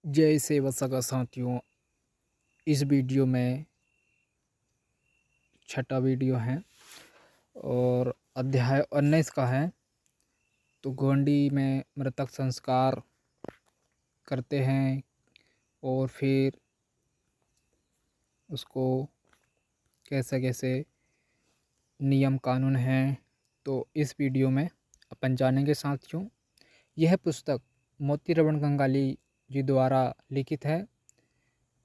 जय सेवा सगा साथियों। इस वीडियो में छठा वीडियो है और अध्याय 19 का है। तो गोंडी में मृतक संस्कार करते हैं और फिर उसको कैसे कैसे नियम कानून हैं, तो इस वीडियो में अपन जानेंगे साथियों। यह पुस्तक मोती रमन कंगाली जी द्वारा लिखित है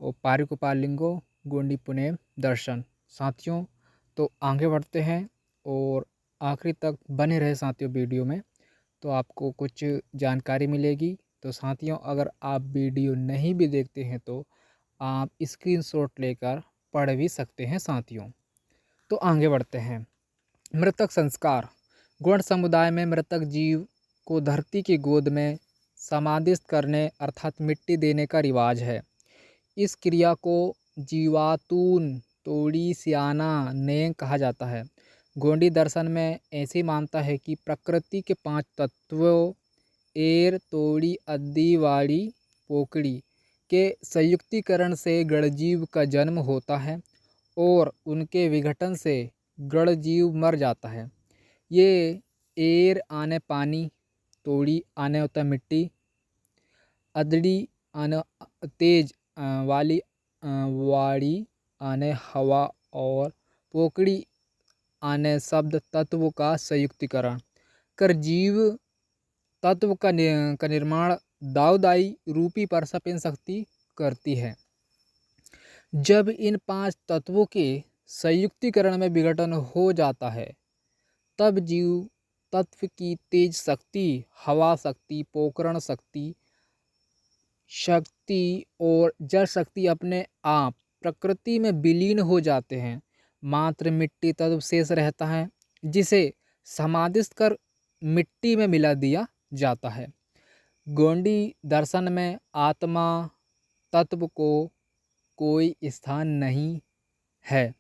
और पारिकुपाल लिंगो गोंडी पुणे दर्शन। साथियों तो आगे बढ़ते हैं और आखिरी तक बने रहे साथियों वीडियो में, तो आपको कुछ जानकारी मिलेगी। तो साथियों अगर आप वीडियो नहीं भी देखते हैं तो आप स्क्रीनशॉट लेकर पढ़ भी सकते हैं साथियों। तो आगे बढ़ते हैं। मृतक संस्कार। गौड़ समुदाय में मृतक जीव को धरती की गोद में समाधिस्थ करने अर्थात मिट्टी देने का रिवाज है। इस क्रिया को जीवातून तोड़ी सियाना नेंग कहा जाता है। गोंडी दर्शन में ऐसी मानता है कि प्रकृति के 5 तत्वों एर तोड़ी अद्दी वाड़ी पोकड़ी के संयुक्तिकरण से गणजीव का जन्म होता है और उनके विघटन से गणजीव मर जाता है। ये एर आने पानी, तोड़ी आने होता है मिट्टी, अदड़ी आने तेज वाली वाड़ी आने हवा और पोकड़ी आने शब्द तत्व का संयुक्तिकरण कर जीव तत्व का निर्माण दावदाई रूपी परसपिन शक्ति करती है। जब इन 5 तत्वों के संयुक्तिकरण में विघटन हो जाता है तब जीव तत्व की तेज शक्ति, हवा शक्ति, पोकरण शक्ति और जल शक्ति अपने आप प्रकृति में विलीन हो जाते हैं। मात्र मिट्टी तत्व शेष रहता है जिसे समाधिस्थ कर मिट्टी में मिला दिया जाता है। गोंडी दर्शन में आत्मा तत्व को कोई स्थान नहीं है,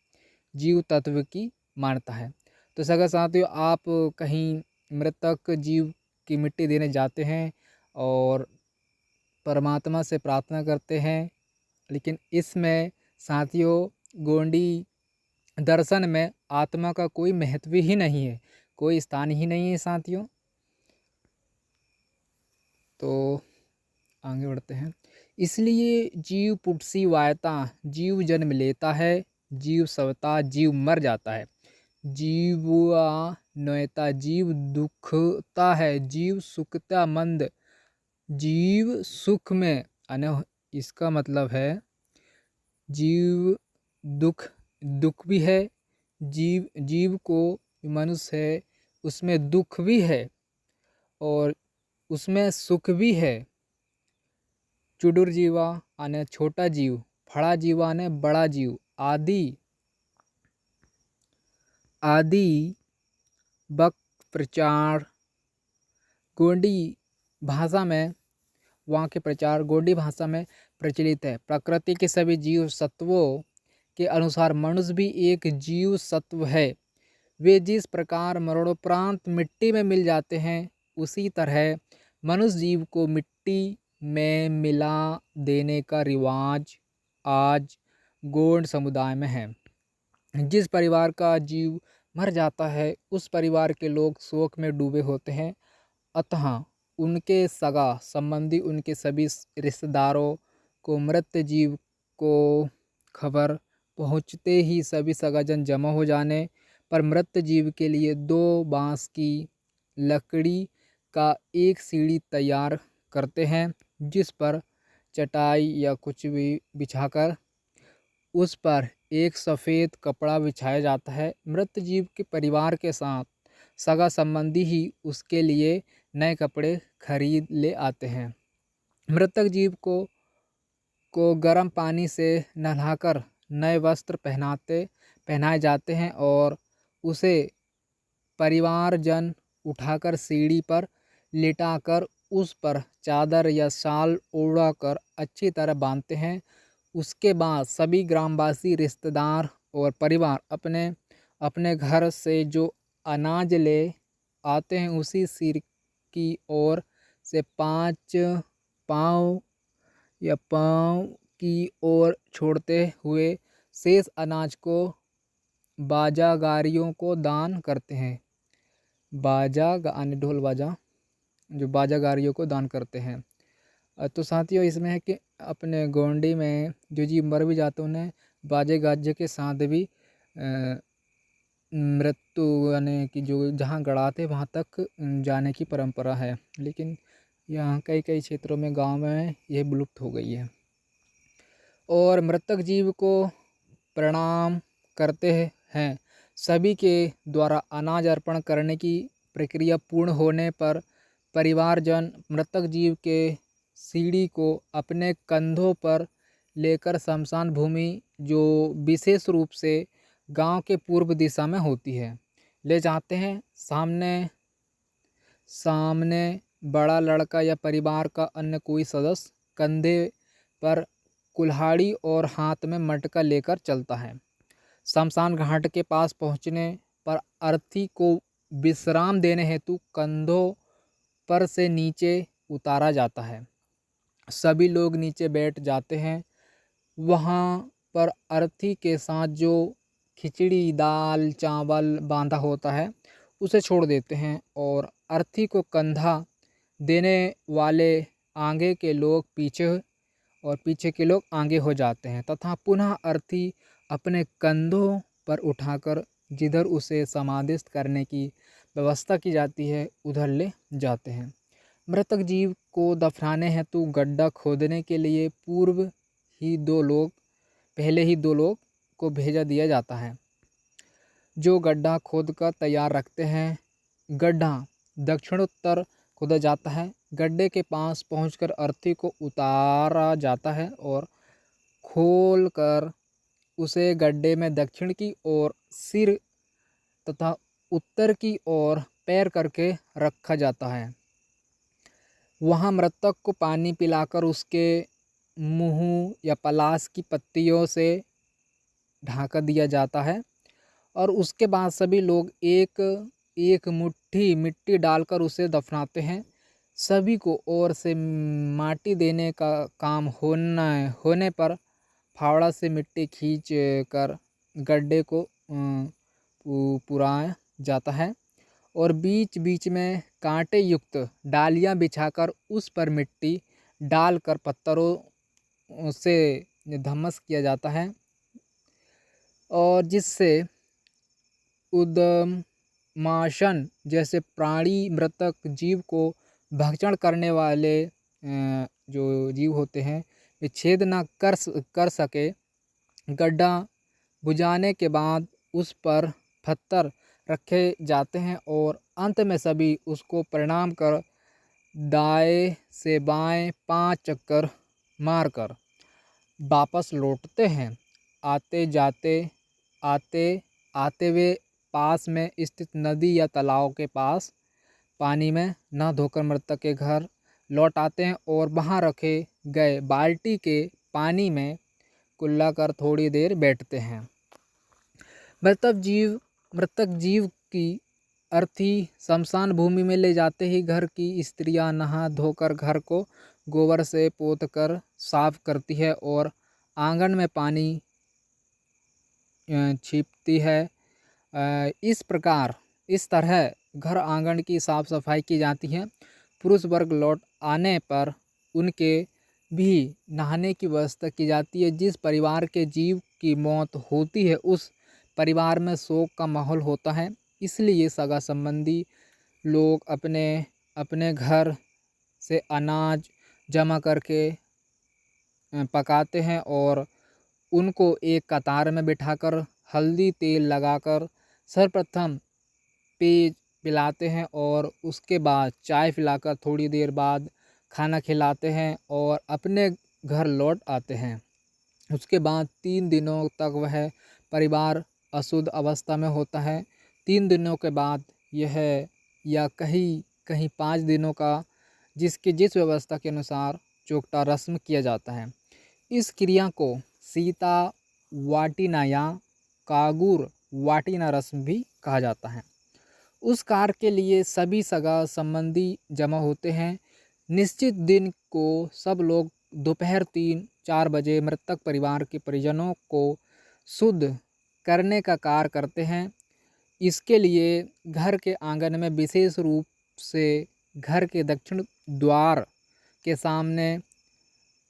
जीव तत्व की मान्यता है। तो सगा साथियों आप कहीं मृतक जीव की मिट्टी देने जाते हैं और परमात्मा से प्रार्थना करते हैं, लेकिन इसमें साथियों गोंडी दर्शन में आत्मा का कोई महत्व ही नहीं है, कोई स्थान ही नहीं है साथियों। तो आगे बढ़ते हैं। इसलिए जीव पुटसी वायता, जीव जन्म लेता है, जीव सवता, जीव मर जाता है। जीवा नयता, जीव दुखता है, जीव सुखता मंद, जीव सुख में अन इसका मतलब है जीव दुख भी है, जीव को मनुष्य है उसमें दुख भी है और उसमें सुख भी है। चुडुर जीवा आने छोटा जीव, फड़ा जीवा ने बड़ा जीव, आदि बक प्रचार गोंडी भाषा में, वहाँ के प्रचार गोंडी भाषा में प्रचलित है। प्रकृति के सभी जीव सत्वों के अनुसार मनुष्य भी एक जीव सत्व है। वे जिस प्रकार मरणोपरांत मिट्टी में मिल जाते हैं उसी तरह मनुष्य जीव को मिट्टी में मिला देने का रिवाज आज गोंड समुदाय में है। जिस परिवार का जीव मर जाता है उस परिवार के लोग शोक में डूबे होते हैं, अतः उनके सगा संबंधी उनके सभी रिश्तेदारों को मृत जीव को खबर पहुँचते ही सभी सगाजन जमा हो जाने पर मृत जीव के लिए 2 बांस की लकड़ी का एक सीढ़ी तैयार करते हैं, जिस पर चटाई या कुछ भी बिछाकर उस पर एक सफ़ेद कपड़ा बिछाया जाता है। मृत जीव के परिवार के साथ सगा संबंधी ही उसके लिए नए कपड़े खरीद ले आते हैं। मृतक जीव को गर्म पानी से नहलाकर नए वस्त्र पहनाए जाते हैं और उसे परिवारजन उठाकर सीढ़ी पर लिटाकर उस पर चादर या शाल ओढ़ाकर अच्छी तरह बांधते हैं। उसके बाद सभी ग्रामवासी, रिश्तेदार और परिवार अपने अपने घर से जो अनाज ले आते हैं उसी सिर की ओर से 5 पाँव या पाँव की ओर छोड़ते हुए शेष अनाज को बाजागारियों को दान करते हैं। ढोल बाजा जो बाजागारियों को दान करते हैं। तो साथियों इसमें है कि अपने गोंडी में जो जीव मर भी जाते हैं उन्हें बाजे गाजे के साथ भी मृत्यु यानी कि जो जहाँ गड़ाते वहाँ तक जाने की परंपरा है, लेकिन यहाँ कई कई क्षेत्रों में गांव में यह विलुप्त हो गई है। और मृतक जीव को प्रणाम करते हैं। सभी के द्वारा अनाज अर्पण करने की प्रक्रिया पूर्ण होने पर परिवारजन मृतक जीव के सीढ़ी को अपने कंधों पर लेकर शमशान भूमि, जो विशेष रूप से गांव के पूर्व दिशा में होती है, ले जाते हैं। सामने बड़ा लड़का या परिवार का अन्य कोई सदस्य कंधे पर कुल्हाड़ी और हाथ में मटका लेकर चलता है। शमशान घाट के पास पहुंचने पर अर्थी को विश्राम देने हेतु कंधों पर से नीचे उतारा जाता है। सभी लोग नीचे बैठ जाते हैं। वहाँ पर अर्थी के साथ जो खिचड़ी दाल चावल बांधा होता है उसे छोड़ देते हैं और अर्थी को कंधा देने वाले आगे के लोग पीछे और पीछे के लोग आगे हो जाते हैं तथा पुनः अर्थी अपने कंधों पर उठाकर जिधर उसे समाधिस्थ करने की व्यवस्था की जाती है उधर ले जाते हैं। मृतक जीव को दफनाने हेतु गड्ढा खोदने के लिए पहले ही दो लोग को भेजा दिया जाता है, जो गड्ढा खोदकर तैयार रखते हैं। गड्ढा दक्षिणोत्तर खोदा जाता है। गड्ढे के पास पहुंचकर अर्थी को उतारा जाता है और खोलकर उसे गड्ढे में दक्षिण की ओर सिर तथा उत्तर की ओर पैर करके रखा जाता है। वहाँ मृतक को पानी पिलाकर उसके मुंह या पलाश की पत्तियों से ढांका दिया जाता है और उसके बाद सभी लोग एक एक मुट्ठी मिट्टी डालकर उसे दफनाते हैं। सभी को ओर से माटी देने का काम होने पर फावड़ा से मिट्टी खींच कर गड्ढे को पुराया जाता है और बीच बीच में कांटे युक्त डालियां बिछाकर उस पर मिट्टी डालकर पत्थरों से धम्मस किया जाता है और जिससे उद्माशन जैसे प्राणी मृतक जीव को भक्षण करने वाले जो जीव होते हैं वे छेद न कर सके। गड्ढा बुझाने के बाद उस पर पत्थर रखे जाते हैं और अंत में सभी उसको प्रणाम कर दाएं से बाएं 5 चक्कर मारकर वापस लौटते हैं। आते वे पास में स्थित नदी या तालाब के पास पानी में नहा धोकर मृतक के घर लौट आते हैं और वहाँ रखे गए बाल्टी के पानी में कुल्ला कर थोड़ी देर बैठते हैं। मृतक जीव की अर्थी शमशान भूमि में ले जाते ही घर की स्त्रियां नहा धोकर घर को गोबर से पोतकर साफ करती है और आंगन में पानी छिपती है। इस तरह घर आंगन की साफ सफाई की जाती है। पुरुष वर्ग लौट आने पर उनके भी नहाने की व्यवस्था की जाती है। जिस परिवार के जीव की मौत होती है उस परिवार में शोक का माहौल होता है, इसलिए सगा संबंधी लोग अपने अपने घर से अनाज जमा करके पकाते हैं और उनको एक कतार में बिठाकर हल्दी तेल लगाकर सर्वप्रथम पेज पिलाते हैं और उसके बाद चाय पिलाकर थोड़ी देर बाद खाना खिलाते हैं और अपने घर लौट आते हैं। उसके बाद 3 दिनों तक वह परिवार अशुद्ध अवस्था में होता है। 3 दिनों के बाद यह या कहीं 5 दिनों का जिस व्यवस्था के अनुसार चोकटा रस्म किया जाता है। इस क्रिया को सीता वाटिना या कागुर वाटिना रस्म भी कहा जाता है। उस कार्य के लिए सभी सगा संबंधी जमा होते हैं। निश्चित दिन को सब लोग दोपहर 3-4 बजे मृतक परिवार के परिजनों को शुद्ध करने का कार्य करते हैं। इसके लिए घर के आंगन में विशेष रूप से घर के दक्षिण द्वार के सामने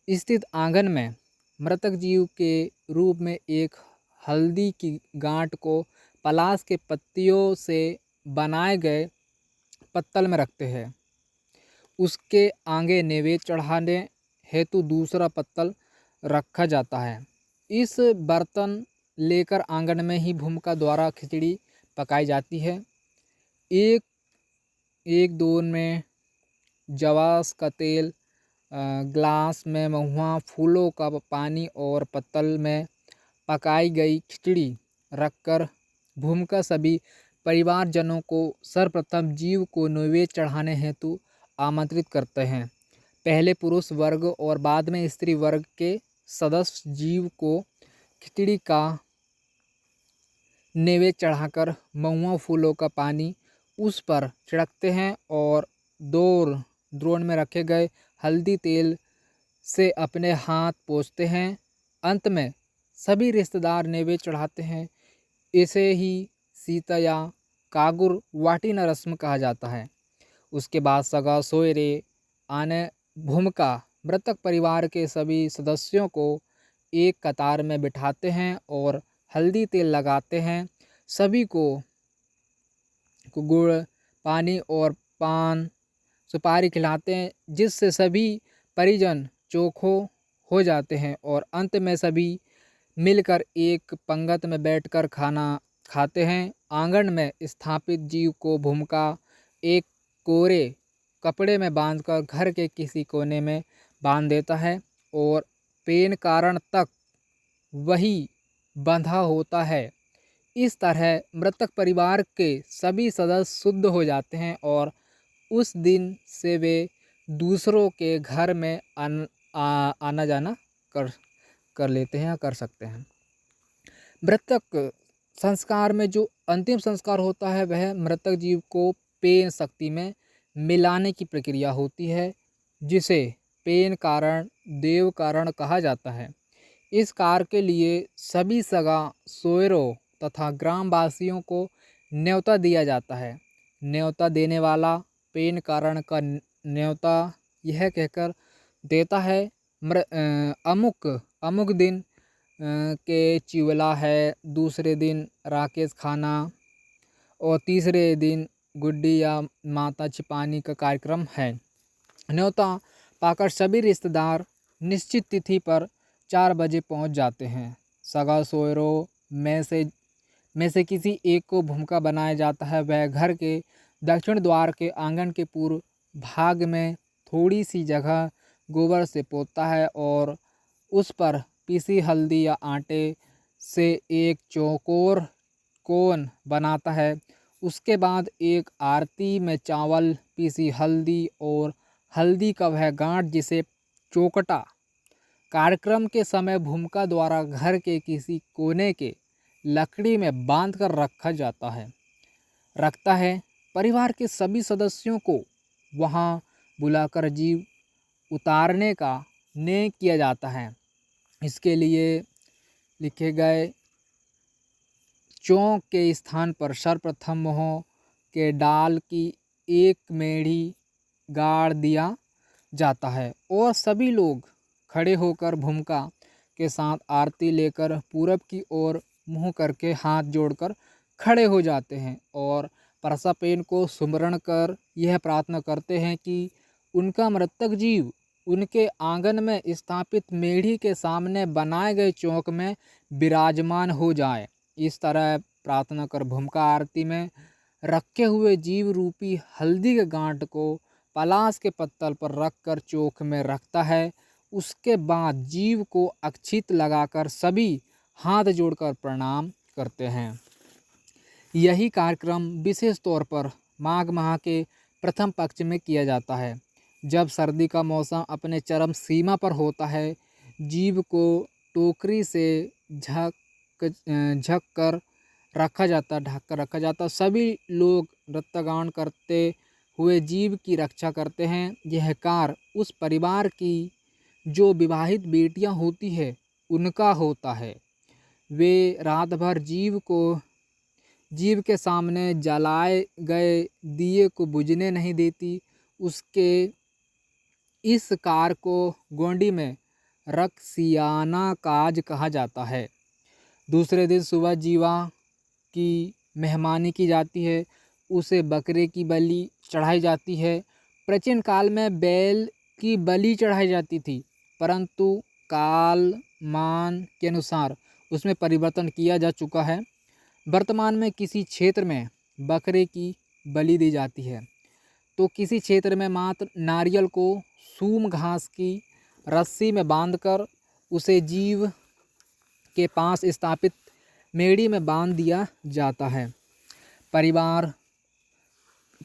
स्थित आंगन में मृतक जीव के रूप में एक हल्दी की गांठ को पलाश के पत्तियों से बनाए गए पत्तल में रखते हैं। उसके आगे नैवेद्य चढ़ाने हेतु दूसरा पत्तल रखा जाता है। इस बर्तन लेकर आंगन में ही भूमिका द्वारा खिचड़ी पकाई जाती है। एक दोन में जवास का तेल, ग्लास में महुआ फूलों का पानी और पत्तल में पकाई गई खिचड़ी रखकर भूमिका सभी परिवारजनों को सर्वप्रथम जीव को नैवेद्य चढ़ाने हेतु आमंत्रित करते हैं। पहले पुरुष वर्ग और बाद में स्त्री वर्ग के सदस्य जीव को खिचड़ी का नैवेद्य चढ़ाकर महुआ फूलों का पानी उस पर छिड़कते हैं और द्रोण में रखे गए हल्दी तेल से अपने हाथ पोंछते हैं। अंत में सभी रिश्तेदार नैवेद्य चढ़ाते हैं। इसे ही सीता या कागुर वाटिन रस्म कहा जाता है। उसके बाद सगा सोयरे आने भूमिका मृतक परिवार के सभी सदस्यों को एक कतार में बिठाते हैं और हल्दी तेल लगाते हैं। सभी को गुड़, पानी और पान सुपारी खिलाते हैं, जिससे सभी परिजन चोखो हो जाते हैं और अंत में सभी मिलकर एक पंगत में बैठकर खाना खाते हैं। आंगन में स्थापित जीव को भूमिका एक कोरे कपड़े में बांधकर घर के किसी कोने में बांध देता है और पेन कारण तक वही बंधा होता है। इस तरह मृतक परिवार के सभी सदस्य शुद्ध हो जाते हैं और उस दिन से वे दूसरों के घर में आना जाना कर लेते हैं या कर सकते हैं। मृतक संस्कार में जो अंतिम संस्कार होता है वह मृतक जीव को पेन शक्ति में मिलाने की प्रक्रिया होती है, जिसे पेन कारण देव कारण कहा जाता है। इस कार्य के लिए सभी सगा सोयरों तथा ग्रामवासियों को न्योता दिया जाता है। न्योता देने वाला पेन कारण का न्योता यह कहकर देता है अमुक दिन के चिवला है, दूसरे दिन राकेश खाना और तीसरे दिन गुड्डी या माता छिपानी का कार्यक्रम है। न्योता पाकर सभी रिश्तेदार निश्चित तिथि पर 4 बजे पहुंच जाते हैं। सगा सोयरों में से किसी एक को भूमिका बनाया जाता है। वह घर के दक्षिण द्वार के आंगन के पूर्व भाग में थोड़ी सी जगह गोबर से पोतता है और उस पर पीसी हल्दी या आटे से एक चौकोर कोन बनाता है। उसके बाद एक आरती में चावल, पीसी हल्दी और हल्दी का वह गांठ जिसे चौकटा कार्यक्रम के समय भूमिका द्वारा घर के किसी कोने के लकड़ी में बांधकर रखता है। परिवार के सभी सदस्यों को वहां बुलाकर जीव उतारने का निश्चय किया जाता है। इसके लिए लिखे गए चौक के स्थान पर सर्वप्रथम मोह के डाल की एक मेढ़ी गाड़ दिया जाता है और सभी लोग खड़े होकर भूमिका के साथ आरती लेकर पूरब की ओर मुँह करके हाथ जोड़कर खड़े हो जाते हैं और परसापेन को सुमरण कर यह प्रार्थना करते हैं कि उनका मृतक जीव उनके आंगन में स्थापित मेढ़ी के सामने बनाए गए चौक में विराजमान हो जाए। इस तरह प्रार्थना कर भूमिका आरती में रखे हुए जीव रूपी हल्दी के गांठ को पलाश के पत्तल पर रखकर चौक में रखता है। उसके बाद जीव को अक्षित लगाकर सभी हाथ जोड़कर प्रणाम करते हैं। यही कार्यक्रम विशेष तौर पर माघ माह के प्रथम पक्ष में किया जाता है, जब सर्दी का मौसम अपने चरम सीमा पर होता है। जीव को टोकरी से ढक कर रखा जाता। सभी लोग नृत्यगान करते हुए जीव की रक्षा करते हैं। यह कार्य उस परिवार की जो विवाहित बेटियां होती है उनका होता है। वे रात भर जीव के सामने जलाए गए दिए को बुझने नहीं देती। उसके इस कार्य को गोंडी में रक्सियाना काज कहा जाता है। दूसरे दिन सुबह जीवा की मेहमानी की जाती है। उसे बकरे की बलि चढ़ाई जाती है। प्राचीन काल में बैल की बलि चढ़ाई जाती थी, परंतु कालमान के अनुसार उसमें परिवर्तन किया जा चुका है। वर्तमान में किसी क्षेत्र में बकरे की बलि दी जाती है तो किसी क्षेत्र में मात्र नारियल को सूम घास की रस्सी में बांधकर उसे जीव के पास स्थापित मेड़ी में बांध दिया जाता है।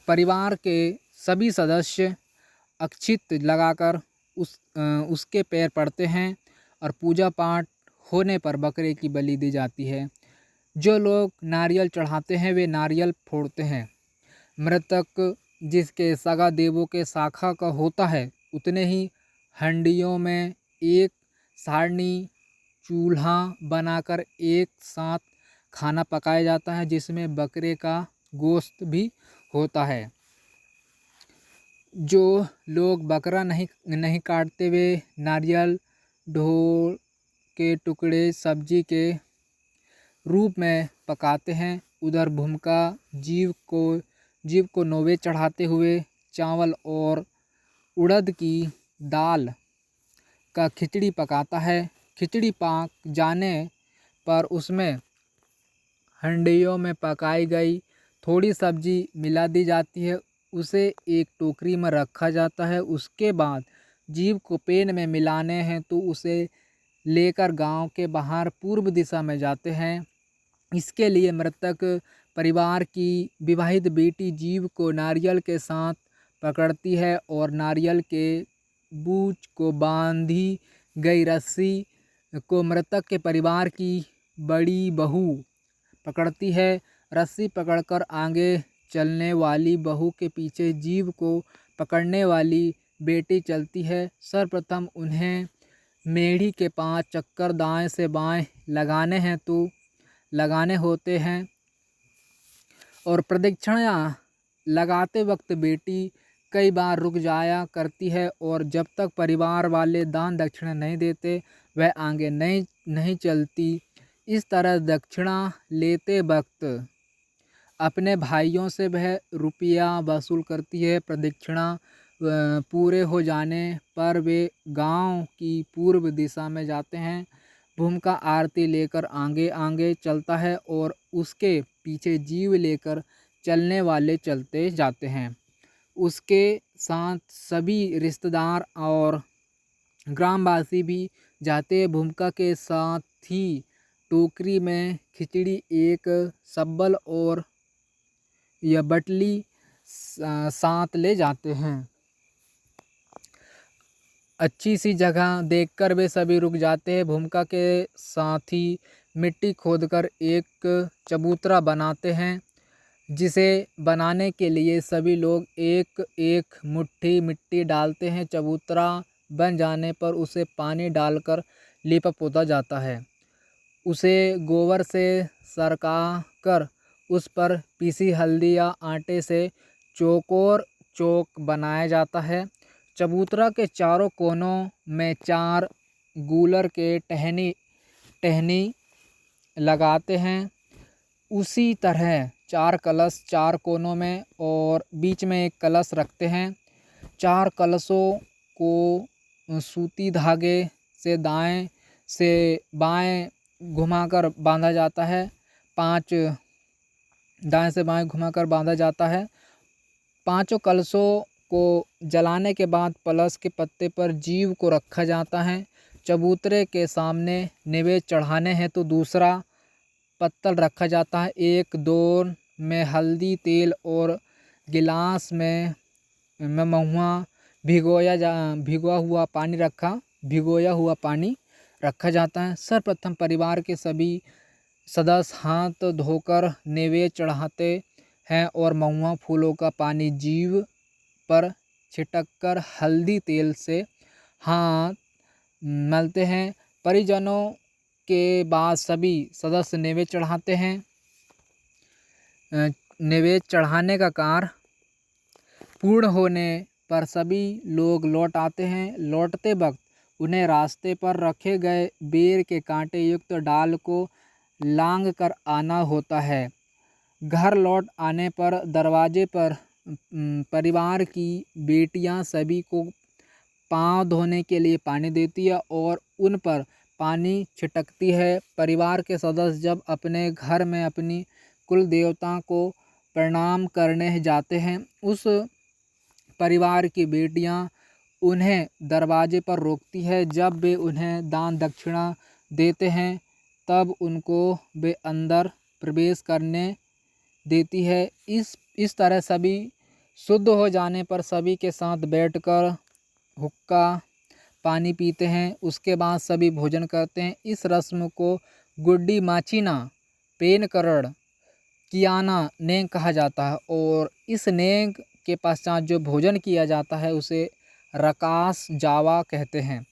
परिवार के सभी सदस्य अक्षित लगाकर उसके पैर पड़ते हैं और पूजा पाठ होने पर बकरे की बलि दी जाती है। जो लोग नारियल चढ़ाते हैं वे नारियल फोड़ते हैं। मृतक जिसके सगा देवों के शाखा का होता है उतने ही हंडियों में एक सारणी चूल्हा बनाकर एक साथ खाना पकाया जाता है, जिसमें बकरे का गोश्त भी होता है। जो लोग बकरा नहीं काटते वे नारियल ढोल के टुकड़े सब्जी के रूप में पकाते हैं। उधर भूमिका जीव को नौवे चढ़ाते हुए चावल और उड़द की दाल का खिचड़ी पकाता है। खिचड़ी पक जाने पर उसमें हंडियों में पकाई गई थोड़ी सब्जी मिला दी जाती है। उसे एक टोकरी में रखा जाता है। उसके बाद जीव को पेन में मिलाने हैं तो उसे लेकर गांव के बाहर पूर्व दिशा में जाते हैं। इसके लिए मृतक परिवार की विवाहित बेटी जीव को नारियल के साथ पकड़ती है और नारियल के बूच को बांधी गई रस्सी को मृतक के परिवार की बड़ी बहू पकड़ती है। रस्सी पकड़कर आगे चलने वाली बहू के पीछे जीव को पकड़ने वाली बेटी चलती है। सर्वप्रथम उन्हें मेढ़ी के 5 चक्कर दाएं से बाएं लगाने होते हैं और प्रदक्षिणा लगाते वक्त बेटी कई बार रुक जाया करती है और जब तक परिवार वाले दान दक्षिणा नहीं देते वह आगे नहीं चलती। इस तरह दक्षिणा लेते वक्त अपने भाइयों से वह रुपया वसूल करती है। प्रदक्षिणा पूरे हो जाने पर वे गांव की पूर्व दिशा में जाते हैं। भूमिका आरती लेकर आगे चलता है और उसके पीछे जीव लेकर चलने वाले चलते जाते हैं। उसके साथ सभी रिश्तेदार और ग्रामवासी भी जाते। भूमिका के साथ ही टोकरी में खिचड़ी, एक सब्बल और यह बटली साथ ले जाते हैं। अच्छी सी जगह देखकर वे सभी रुक जाते हैं। भूमिका के साथी मिट्टी खोदकर एक चबूतरा बनाते हैं, जिसे बनाने के लिए सभी लोग एक एक मुट्ठी मिट्टी डालते हैं। चबूतरा बन जाने पर उसे पानी डालकर लिपा पोता जाता है। उसे गोबर से सरका कर उस पर पीसी हल्दी या आटे से चौकोर चौक बनाया जाता है। चबूतरा के चारों कोनों में 4 गूलर के टहनी लगाते हैं। उसी तरह 4 कलश 4 कोनों में और बीच में एक कलश रखते हैं। 4 कलशों को सूती धागे से दाएं से बाएं घुमाकर बांधा जाता है। 5 दाएं से बाएं घुमाकर बांधा जाता है। 5 कलशों को जलाने के बाद पलस के पत्ते पर जीव को रखा जाता है। चबूतरे के सामने निवेद चढ़ाने हैं तो दूसरा पत्तल रखा जाता है। एक दोन में हल्दी तेल और गिलास में महुआ भिगोया हुआ पानी रखा जाता है। सर्वप्रथम परिवार के सभी सदस्य हाथ धोकर नैवेद्य चढ़ाते हैं और महुआ फूलों का पानी जीव पर छिटककर हल्दी तेल से हाथ मिलते हैं। परिजनों के बाद सभी सदस्य नैवेद्य चढ़ाते हैं। नैवेद्य चढ़ाने का कार्य पूर्ण होने पर सभी लोग लौट आते हैं। लौटते वक्त उन्हें रास्ते पर रखे गए बेर के कांटे युक्त डाल को लांघ कर आना होता है। घर लौट आने पर दरवाजे पर परिवार की बेटियां सभी को पाँव धोने के लिए पानी देती है और उन पर पानी छिटकती है। परिवार के सदस्य जब अपने घर में अपनी कुल देवता को प्रणाम करने जाते हैं, उस परिवार की बेटियां उन्हें दरवाजे पर रोकती है। जब वे उन्हें दान दक्षिणा देते हैं तब उनको वे अंदर प्रवेश करने देती है। इस तरह सभी शुद्ध हो जाने पर सभी के साथ बैठकर हुक्का पानी पीते हैं। उसके बाद सभी भोजन करते हैं। इस रस्म को गुड्डी माचीना पेनकरण कियाना नेंग कहा जाता है और इस नेंग के पश्चात जो भोजन किया जाता है उसे रकास जावा कहते हैं,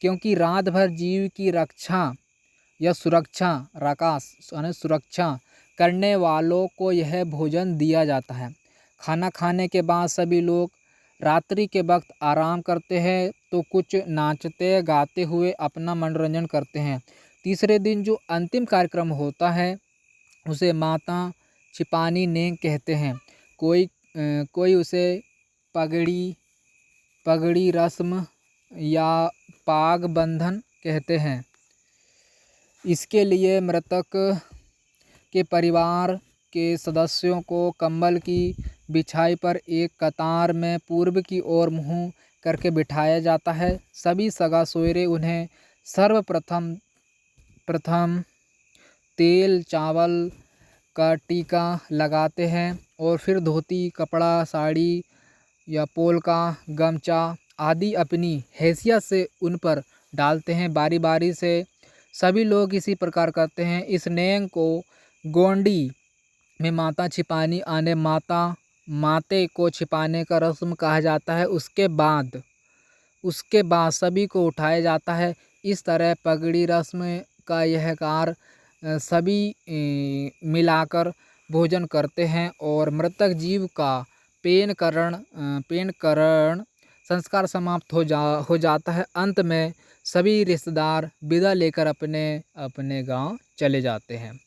क्योंकि रात भर जीव की रक्षा या सुरक्षा रकास यानी सुरक्षा करने वालों को यह भोजन दिया जाता है। खाना खाने के बाद सभी लोग रात्रि के वक्त आराम करते हैं तो कुछ नाचते गाते हुए अपना मनोरंजन करते हैं। तीसरे दिन जो अंतिम कार्यक्रम होता है उसे माता छिपानी नेंग कहते हैं। कोई उसे पगड़ी रस्म या पाग बंधन कहते हैं। इसके लिए मृतक के परिवार के सदस्यों को कंबल की बिछाई पर एक कतार में पूर्व की ओर मुँह करके बिठाया जाता है। सभी सगा सोयरे उन्हें सर्वप्रथम तेल चावल का टीका लगाते हैं और फिर धोती कपड़ा साड़ी या पोलका गमछा आदि अपनी हैसियत से उन पर डालते हैं। बारी बारी से सभी लोग इसी प्रकार करते हैं। इस नेंग को गोंडी में माता छिपानी आने माते को छिपाने का रस्म कहा जाता है। उसके बाद सभी को उठाया जाता है। इस तरह पगड़ी रस्म का यह कार्य सभी मिलाकर भोजन करते हैं और मृतक जीव का पेनकरण संस्कार समाप्त हो जाता है। अंत में सभी रिश्तेदार विदा लेकर अपने गांव चले जाते हैं।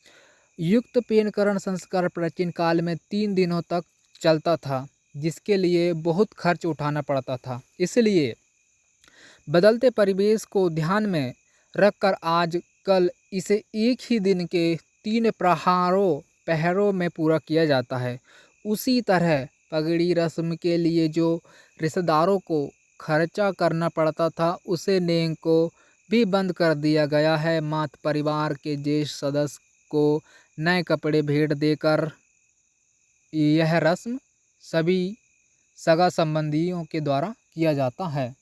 युक्त पेनकरण संस्कार प्राचीन काल में 3 दिनों तक चलता था, जिसके लिए बहुत खर्च उठाना पड़ता था। इसलिए बदलते परिवेश को ध्यान में रखकर आजकल इसे एक ही दिन के 3 पहरों में पूरा किया जाता है। उसी तरह पगड़ी रस्म के लिए जो रिश्तेदारों को खर्चा करना पड़ता था उसे नेंग को भी बंद कर दिया गया है। मात्र परिवार के ज्येष्ठ सदस्य को नए कपड़े भेंट देकर यह रस्म सभी सगा संबंधियों के द्वारा किया जाता है।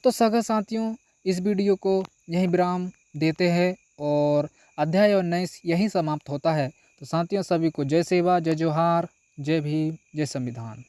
तो सगा साथियों, इस वीडियो को यहीं विराम देते हैं और अध्याय 19 यहीं समाप्त होता है। तो साथियों, सभी को जय सेवा, जय जोहार, जय भीम, जय संविधान।